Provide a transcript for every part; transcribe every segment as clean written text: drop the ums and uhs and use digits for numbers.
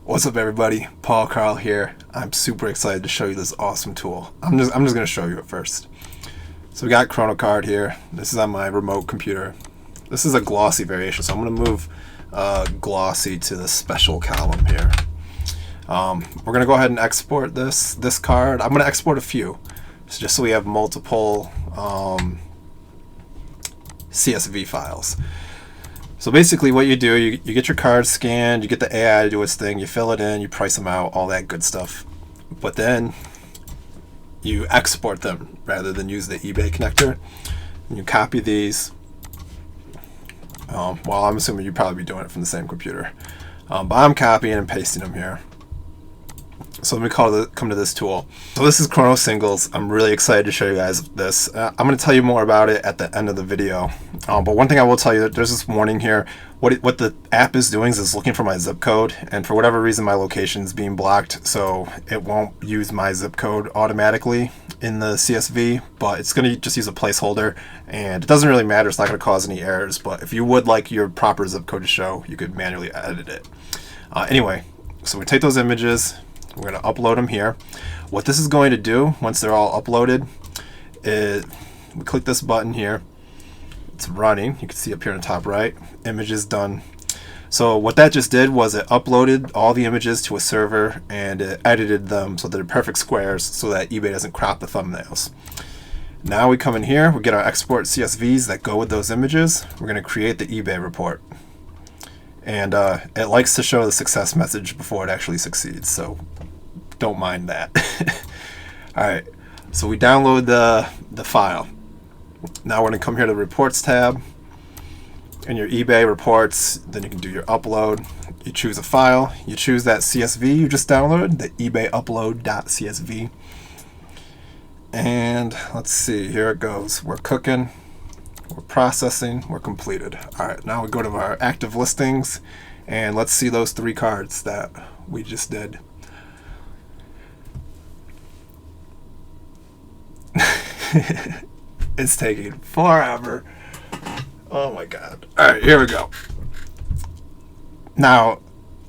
What's up, everybody? Paul Carl here. I'm super excited to show you this awesome tool. I'm just going to show you it first. So we got Kronocard here. This is on my remote computer. This is a glossy variation, so I'm going to move glossy to the special column here. We're going to go ahead and export this card. I'm going to export a few, just so we have multiple CSV files. So basically what you do, you get your cards scanned, you get the AI to do its thing, you fill it in, you price them out, all that good stuff. But then you export them rather than use the eBay connector. And you copy these. Well, I'm assuming you'd probably be doing it from the same computer. But I'm copying and pasting them here. So let me come to this tool. So this is Chrono Singles. I'm really excited to show you guys this. I'm going to tell you more about it at the end of the video. But one thing I will tell you, there's this warning here. What the app is doing is looking for my zip code, and for whatever reason my location is being blocked, so it won't use my zip code automatically in the CSV, but it's going to just use a placeholder, and it doesn't really matter. It's not going to cause any errors, but if you would like your proper zip code to show, you could manually edit it. Anyway, so we take those images. We're going to upload them here. What this is going to do once they're all uploaded is we click this button here. It's running. You can see up here in the top right, images done. So what that just did was it uploaded all the images to a server and it edited them so they're perfect squares so that eBay doesn't crop the thumbnails. Now we come in here, we get our export CSVs that go with those images. We're going to create the eBay report. And it likes to show the success message before it actually succeeds, so don't mind that. Alright, so we download the file. Now we're going to come here to the Reports tab. In your eBay reports, then you can do your upload. You choose a file. You choose that CSV you just downloaded, the eBay upload.csv. And let's see, here it goes. We're cooking. We're processing, we're completed. Alright, now we go to our active listings and let's see those 3 cards that we just did. It's taking forever. Oh my god. Alright, here we go. Now,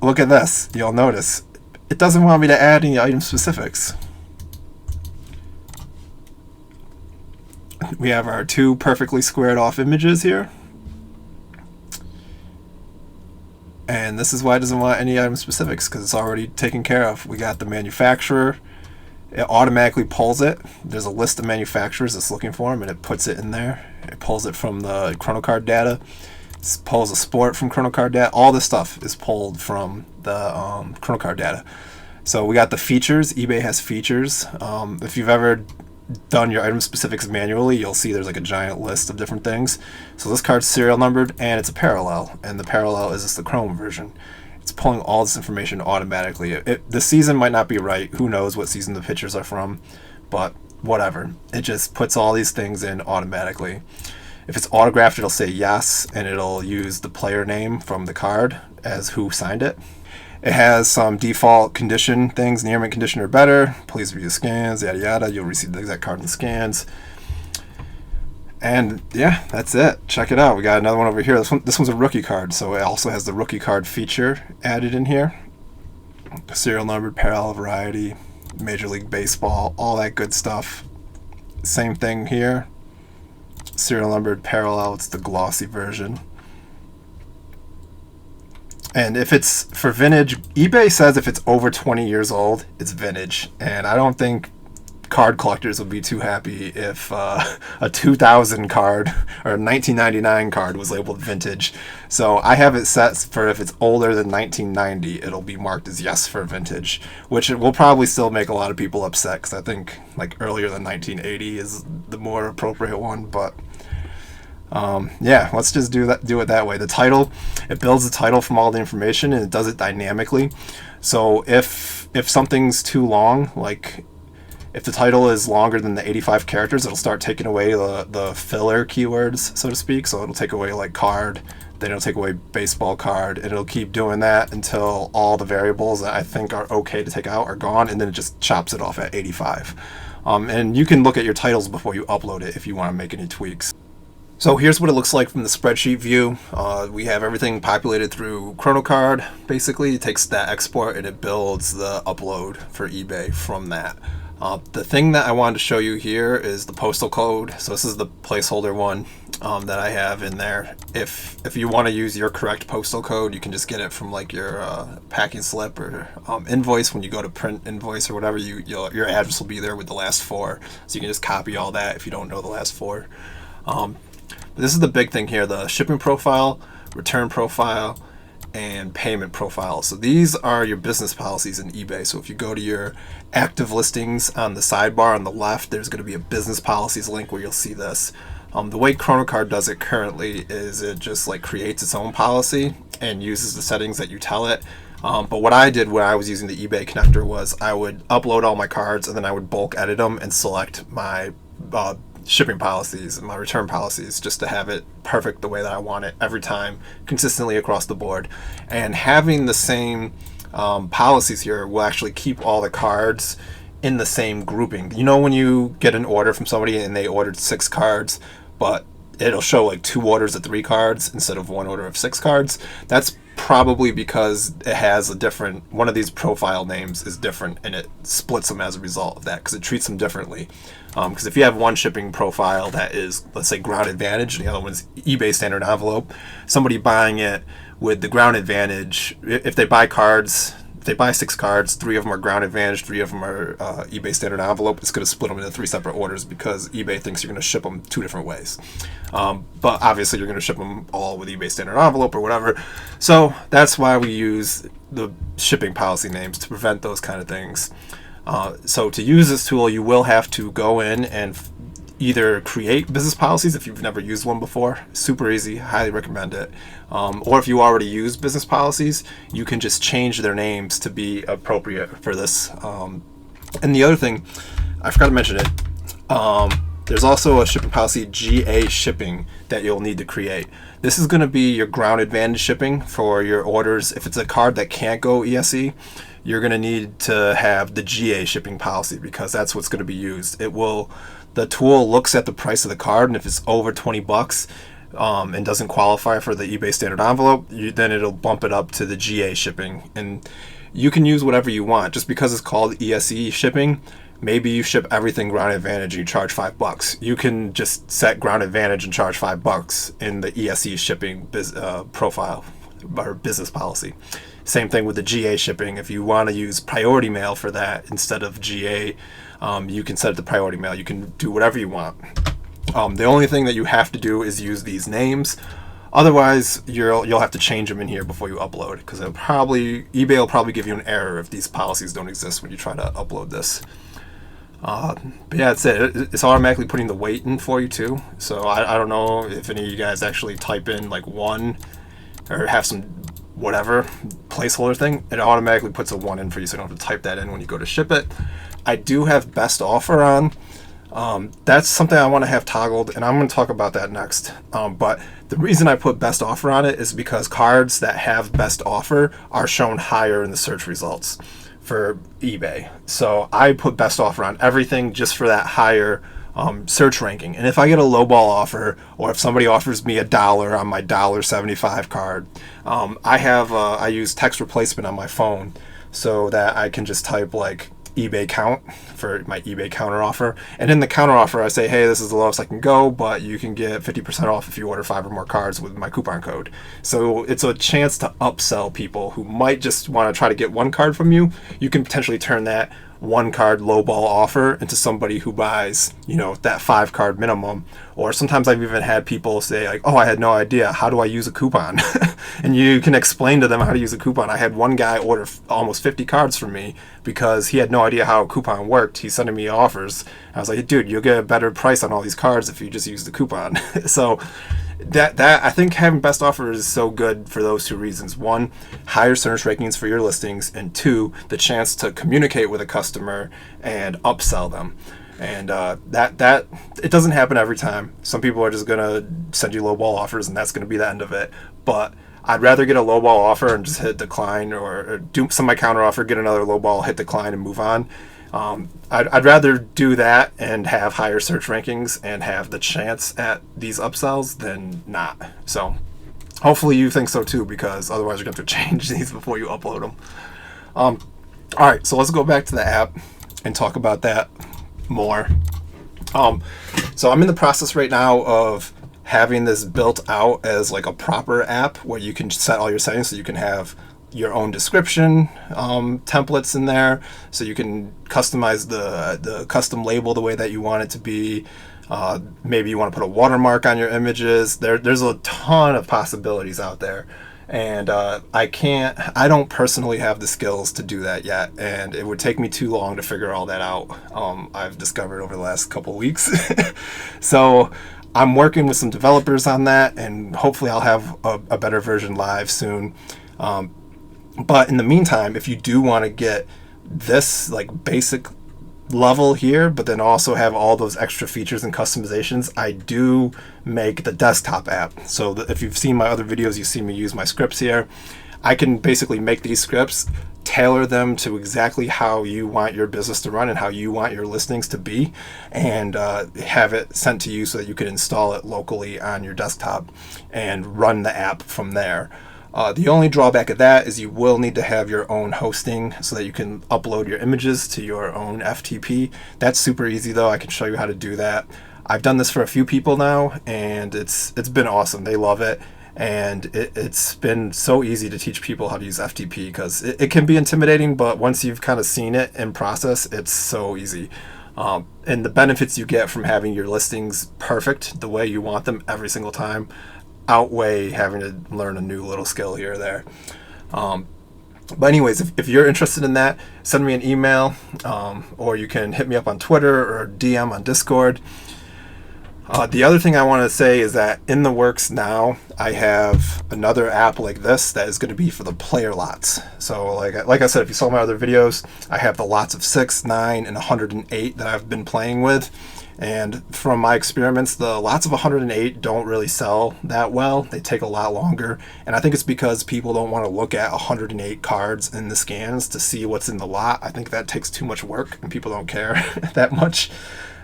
look at this. You'll notice it doesn't want me to add any item specifics. We have our 2 perfectly squared off images here. And this is why it doesn't want any item specifics, because it's already taken care of. We got the manufacturer. It automatically pulls it. There's a list of manufacturers that's looking for them, and it puts it in there. It pulls it from the Kronocard data. It pulls a sport from Kronocard data. All this stuff is pulled from the Kronocard data. So we got the features. eBay has features. If you've ever done your item specifics manually, you'll see there's like a giant list of different things. So this card's serial numbered and it's a parallel, and the parallel is just the Chrome version. It's pulling all this information automatically. The season might not be right. Who knows what season the pictures are from, but whatever. It just puts all these things in automatically. If it's autographed, it'll say yes, and it'll use the player name from the card as who signed it. It has some default condition things, near mint condition or better. Please review scans, yada yada. You'll receive the exact card in the scans. And yeah, that's it. Check it out. We got another one over here. This one's a rookie card, so it also has the rookie card feature added in here. Serial numbered, parallel variety, Major League Baseball, all that good stuff. Same thing here. Serial numbered, parallel. It's the glossy version. And if it's for vintage, eBay says if it's over 20 years old, it's vintage. And I don't think card collectors would be too happy if a 2000 card or a 1999 card was labeled vintage. So I have it set for if it's older than 1990, it'll be marked as yes for vintage, which it will probably still make a lot of people upset, because I think like earlier than 1980 is the more appropriate one. But yeah, let's just do it that way. The title, it builds the title from all the information, and it does it dynamically. So if something's too long, like if the title is longer than the 85 characters, it'll start taking away the filler keywords, so to speak. So it'll take away like card, then it'll take away baseball card, and it'll keep doing that until all the variables that I think are okay to take out are gone, and then it just chops it off at 85. And you can look at your titles before you upload it if you want to make any tweaks. So here's what it looks like from the spreadsheet view. We have everything populated through Kronocard. Basically, it takes that export and it builds the upload for eBay from that. The thing that I wanted to show you here is the postal code. So this is the placeholder one that I have in there. If you want to use your correct postal code, you can just get it from like your packing slip or invoice. When you go to print invoice or whatever, your address will be there with the last four. So you can just copy all that if you don't know the last four. This is the big thing here: the shipping profile, return profile, and payment profile. So these are your business policies in eBay. So if you go to your active listings on the sidebar on the left, there's going to be a business policies link where you'll see this. The way Kronocard does it currently is it just like creates its own policy and uses the settings that you tell it. But what I did when I was using the eBay connector was I would upload all my cards and then I would bulk edit them and select my shipping policies and my return policies just to have it perfect the way that I want it every time, consistently across the board. And having the same policies here will actually keep all the cards in the same grouping. You know, when you get an order from somebody and they ordered 6 cards, but it'll show like 2 orders of 3 cards instead of 1 order of 6 cards. That's probably because it has a different, one of these profile names is different and it splits them as a result of that because it treats them differently. Because if you have one shipping profile that is, let's say, ground advantage and the other one's eBay standard envelope, somebody buying it with the ground advantage, if they buy cards, if they buy 6 cards, 3 of them are ground advantage, 3 of them are eBay standard envelope, it's going to split them into 3 separate orders because eBay thinks you're going to ship them 2 different ways. But obviously you're going to ship them all with eBay standard envelope or whatever. So that's why we use the shipping policy names to prevent those kind of things. So to use this tool, you will have to go in and either create business policies if you've never used one before. Super easy, highly recommend it. Or if you already use business policies, you can just change their names to be appropriate for this. And the other thing, I forgot to mention it, there's also a shipping policy, GA shipping, that you'll need to create. This is going to be your ground advantage shipping for your orders. If it's a card that can't go ESE, you're going to need to have the GA shipping policy because that's what's going to be used. The tool looks at the price of the card, and if it's over $20 and doesn't qualify for the eBay standard envelope, then it'll bump it up to the GA shipping. And you can use whatever you want. Just because it's called ESE shipping, maybe you ship everything ground advantage and you charge $5. You can just set ground advantage and charge $5 in the ESE shipping profile or business policy. Same thing with the GA shipping. If you want to use priority mail for that instead of GA, you can set it to priority mail. You can do whatever you want. The only thing that you have to do is use these names. Otherwise, you'll have to change them in here before you upload, because eBay will probably give you an error if these policies don't exist when you try to upload this. But yeah, that's it. It's automatically putting the weight in for you too. So I don't know if any of you guys actually type in like 1 or have some whatever placeholder thing. It automatically puts a 1 in for you, so you don't have to type that in when you go to ship it. I do have best offer on. That's something I want to have toggled, and I'm going to talk about that next. But the reason I put best offer on it is because cards that have best offer are shown higher in the search results for eBay. So I put best offer on everything just for that higher search ranking. And if I get a lowball offer, or if somebody offers me $1 on my $1.75 card, I use text replacement on my phone so that I can just type like eBay count for my eBay counter offer, and in the counter offer I say, hey, this is the lowest I can go, but you can get 50% off if you order 5 or more cards with my coupon code. So it's a chance to upsell people who might just want to try to get 1 card from you. You can potentially turn that 1 card lowball offer into somebody who buys, that 5 card minimum. Or sometimes I've even had people say like, oh, I had no idea, how do I use a coupon? And you can explain to them how to use a coupon. I had one guy order almost 50 cards from me because he had no idea how a coupon worked. He's sending me offers. I was like, dude, you'll get a better price on all these cards if you just use the coupon. So that I think having best offer is so good for those 2 reasons. 1, higher search rankings for your listings, and 2, the chance to communicate with a customer and upsell them. And that it doesn't happen every time. Some people are just gonna send you lowball offers, and that's gonna be the end of it. But I'd rather get a lowball offer and just hit decline, or do some of my counter offer, get another lowball, hit decline, and move on, I'd rather do that and have higher search rankings and have the chance at these upsells than not. So hopefully you think so too, because otherwise you're going to have to change these before you upload them. All right, so let's go back to the app and talk about that more. So I'm in the process right now of having this built out as like a proper app where you can set all your settings, so you can have your own description templates in there, so you can customize the custom label the way that you want it to be. Maybe you want to put a watermark on your images. There's a ton of possibilities out there, and I don't personally have the skills to do that yet, and it would take me too long to figure all that out. I've discovered over the last couple of weeks. So I'm working with some developers on that, and hopefully I'll have a better version live soon. But in the meantime, if you do want to get this like basic level here, but then also have all those extra features and customizations, I do make the desktop app. So if you've seen my other videos, you see me use my scripts here. I can basically make these scripts, tailor them to exactly how you want your business to run and how you want your listings to be, and have it sent to you so that you can install it locally on your desktop and run the app from there. The only drawback of that is you will need to have your own hosting so that you can upload your images to your own FTP. That's super easy though. I can show you how to do that. I've done this for a few people now, and it's been awesome. They love it. And it's been so easy to teach people how to use FTP, because it can be intimidating, but once you've kind of seen it in process, it's so easy. And the benefits you get from having your listings perfect the way you want them every single time outweigh having to learn a new little skill here or there. But anyways, if you're interested in that, send me an email, or you can hit me up on Twitter or DM on Discord. The other thing I want to say is that in the works now, I have another app like this that is going to be for the player lots. So like I said, if you saw my other videos, I have the lots of 6, 9, and 108 that I've been playing with. And from my experiments, the lots of 108 don't really sell that well. They take a lot longer. And I think it's because people don't want to look at 108 cards in the scans to see what's in the lot. I think that takes too much work and people don't care that much.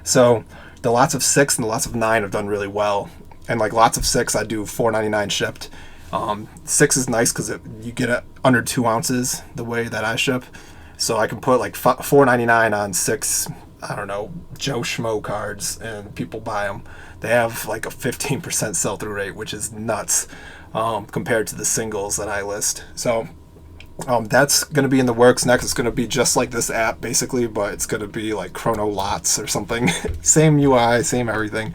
So the lots of 6 and the lots of 9 have done really well. And like lots of 6, I do $4.99 shipped. 6 is nice because you get it under 2 ounces the way that I ship. So I can put like $4.99 on 6, I don't know, Joe Schmo cards, and people buy them. They have like a 15% sell-through rate, which is nuts compared to the singles that I list. So that's going to be in the works next. It's going to be just like this app basically, but it's going to be like Chrono Lots or something. Same UI, same everything.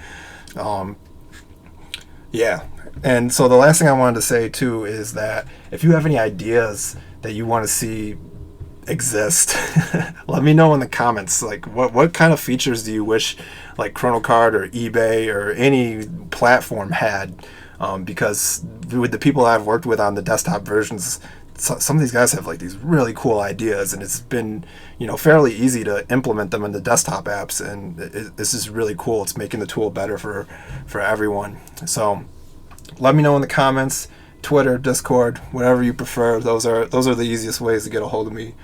Yeah. And so the last thing I wanted to say too is that if you have any ideas that you want to see exist, let me know in the comments. Like what kind of features do you wish like Kronocard or eBay or any platform had? Because with the people I've worked with on the desktop versions, some of these guys have like these really cool ideas, and it's been, fairly easy to implement them in the desktop apps, and this is really cool. It's making the tool better for everyone. So let me know in the comments, Twitter, Discord, whatever you prefer. Those are the easiest ways to get a hold of me.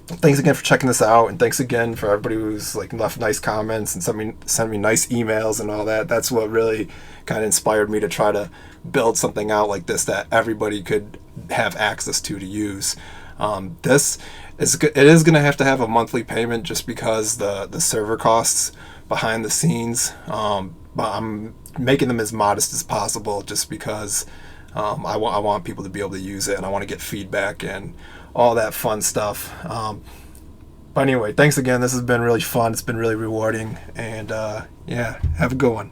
Thanks again for checking this out, and thanks again for everybody who's like left nice comments and sent me nice emails and all that. That's what really kind of inspired me to try to build something out like this that everybody could have access to use. This is it is going to have a monthly payment just because the server costs behind the scenes. But I'm making them as modest as possible just because I want people to be able to use it, and I want to get feedback and all that fun stuff. But anyway, thanks again. This has been really fun. It's been really rewarding, and yeah, have a good one.